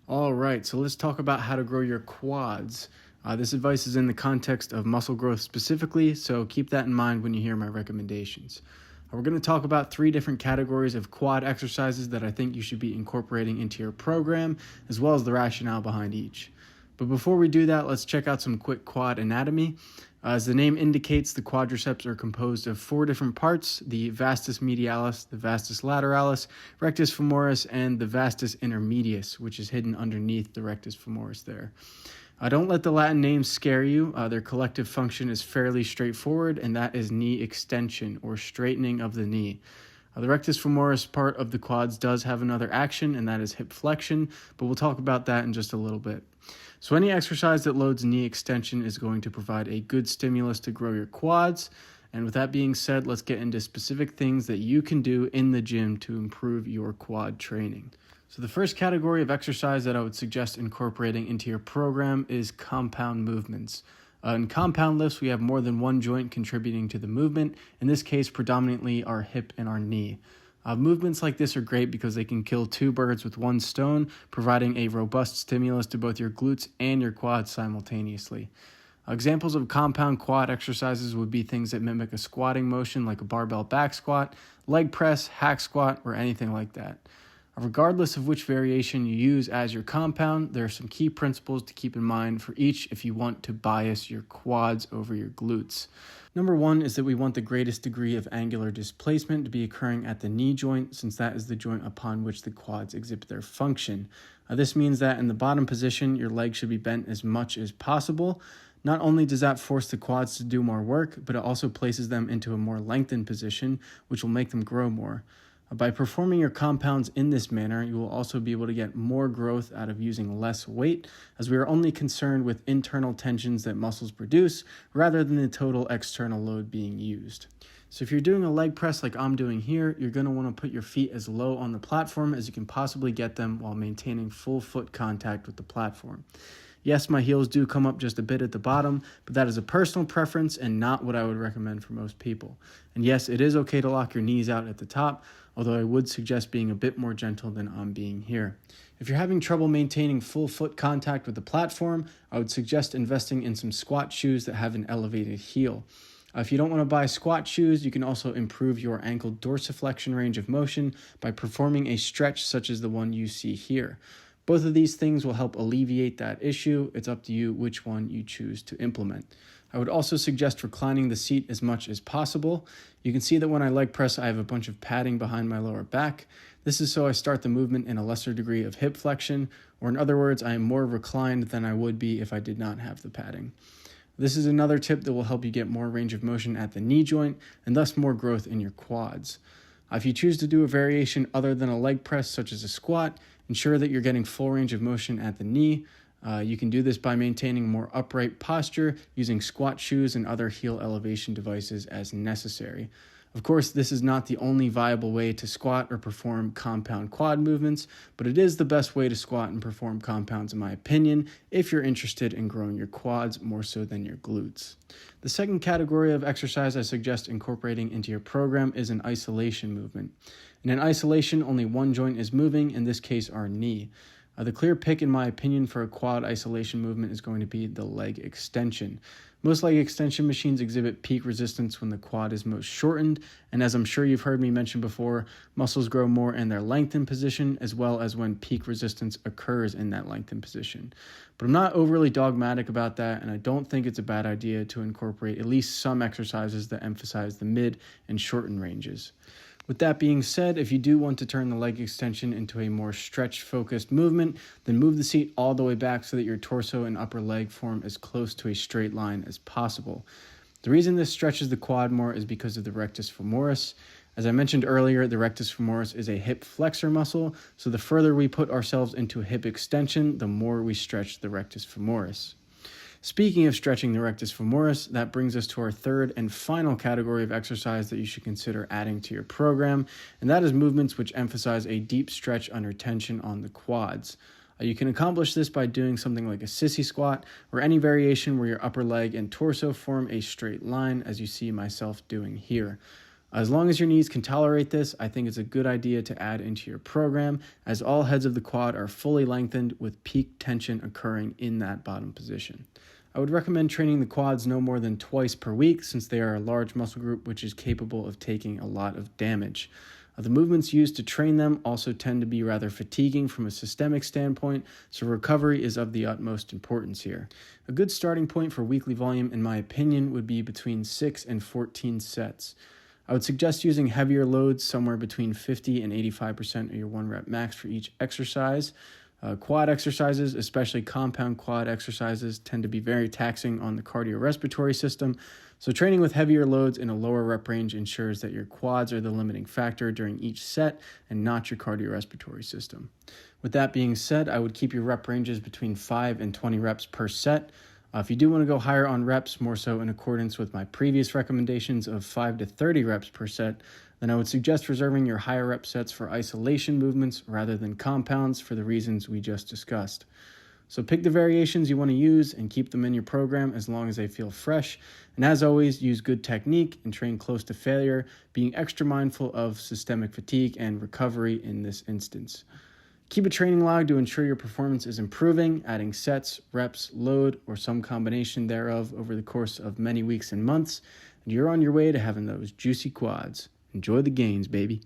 All right, so let's talk about how to grow your quads. This advice is in the context of muscle growth specifically, so keep that in mind when you hear my recommendations. We're going to talk about 3 different categories of quad exercises that I think you should be incorporating into your program, as well as the rationale behind each. But before we do that, let's check out some quick quad anatomy. As the name indicates, the quadriceps are composed of 4 different parts: the vastus medialis, the vastus lateralis, rectus femoris, and the vastus intermedius, which is hidden underneath the rectus femoris there. Don't let the Latin names scare you. Their collective function is fairly straightforward, and that is knee extension, or straightening of the knee. The rectus femoris part of the quads does have another action, and that is hip flexion, but we'll talk about that in just a little bit. So any exercise that loads knee extension is going to provide a good stimulus to grow your quads. And with that being said, let's get into specific things that you can do in the gym to improve your quad training. So the first category of exercise that I would suggest incorporating into your program is compound movements. In compound lifts, we have more than one joint contributing to the movement, in this case predominantly our hip and our knee. Movements like this are great because they can kill 2 birds with 1 stone, providing a robust stimulus to both your glutes and your quads simultaneously. Examples of compound quad exercises would be things that mimic a squatting motion like a barbell back squat, leg press, hack squat, or anything like that. Regardless of which variation you use as your compound, there are some key principles to keep in mind for each if you want to bias your quads over your glutes. Number 1 is that we want the greatest degree of angular displacement to be occurring at the knee joint, since that is the joint upon which the quads exhibit their function. This means that in the bottom position, your leg should be bent as much as possible. Not only does that force the quads to do more work, but it also places them into a more lengthened position, which will make them grow more. By performing your compounds in this manner, you will also be able to get more growth out of using less weight, as we are only concerned with internal tensions that muscles produce rather than the total external load being used. So if you're doing a leg press like I'm doing here, you're going to want to put your feet as low on the platform as you can possibly get them while maintaining full foot contact with the platform. Yes, my heels do come up just a bit at the bottom, but that is a personal preference and not what I would recommend for most people. And yes, it is okay to lock your knees out at the top, although I would suggest being a bit more gentle than I'm being here. If you're having trouble maintaining full foot contact with the platform, I would suggest investing in some squat shoes that have an elevated heel. If you don't want to buy squat shoes, you can also improve your ankle dorsiflexion range of motion by performing a stretch such as the one you see here. Both of these things will help alleviate that issue. It's up to you which one you choose to implement. I would also suggest reclining the seat as much as possible. You can see that when I leg press, I have a bunch of padding behind my lower back. This is so I start the movement in a lesser degree of hip flexion, or in other words, I am more reclined than I would be if I did not have the padding. This is another tip that will help you get more range of motion at the knee joint and thus more growth in your quads. If you choose to do a variation other than a leg press, such as a squat, ensure that you're getting full range of motion at the knee. You can do this by maintaining more upright posture, using squat shoes and other heel elevation devices as necessary. Of course, this is not the only viable way to squat or perform compound quad movements, but it is the best way to squat and perform compounds in my opinion, if you're interested in growing your quads more so than your glutes. The second category of exercise I suggest incorporating into your program is an isolation movement. In an isolation, only one joint is moving, in this case our knee. The clear pick, in my opinion, for a quad isolation movement is going to be the leg extension. Most leg extension machines exhibit peak resistance when the quad is most shortened, and as I'm sure you've heard me mention before, muscles grow more in their lengthened position as well as when peak resistance occurs in that lengthened position. But I'm not overly dogmatic about that, and I don't think it's a bad idea to incorporate at least some exercises that emphasize the mid and shortened ranges. With that being said, if you do want to turn the leg extension into a more stretch-focused movement, then move the seat all the way back so that your torso and upper leg form as close to a straight line as possible. The reason this stretches the quad more is because of the rectus femoris. As I mentioned earlier, the rectus femoris is a hip flexor muscle, so the further we put ourselves into a hip extension, the more we stretch the rectus femoris. Speaking of stretching the rectus femoris, that brings us to our third and final category of exercise that you should consider adding to your program, and that is movements which emphasize a deep stretch under tension on the quads. You can accomplish this by doing something like a sissy squat or any variation where your upper leg and torso form a straight line, as you see myself doing here. As long as your knees can tolerate this, I think it's a good idea to add into your program, as all heads of the quad are fully lengthened with peak tension occurring in that bottom position. I would recommend training the quads no more than twice per week, since they are a large muscle group which is capable of taking a lot of damage. The movements used to train them also tend to be rather fatiguing from a systemic standpoint, so recovery is of the utmost importance here. A good starting point for weekly volume, in my opinion, would be between 6 and 14 sets. I would suggest using heavier loads, somewhere between 50 and 85% of your 1 rep max for each exercise. Quad exercises, especially compound quad exercises, tend to be very taxing on the cardiorespiratory system, so training with heavier loads in a lower rep range ensures that your quads are the limiting factor during each set and not your cardiorespiratory system. With that being said, I would keep your rep ranges between 5 and 20 reps per set. If you do want to go higher on reps, more so in accordance with my previous recommendations of 5 to 30 reps per set, then I would suggest reserving your higher rep sets for isolation movements rather than compounds for the reasons we just discussed. So pick the variations you want to use and keep them in your program as long as they feel fresh. And as always, use good technique and train close to failure, being extra mindful of systemic fatigue and recovery in this instance. Keep a training log to ensure your performance is improving, adding sets, reps, load, or some combination thereof over the course of many weeks and months, and you're on your way to having those juicy quads. Enjoy the gains, baby.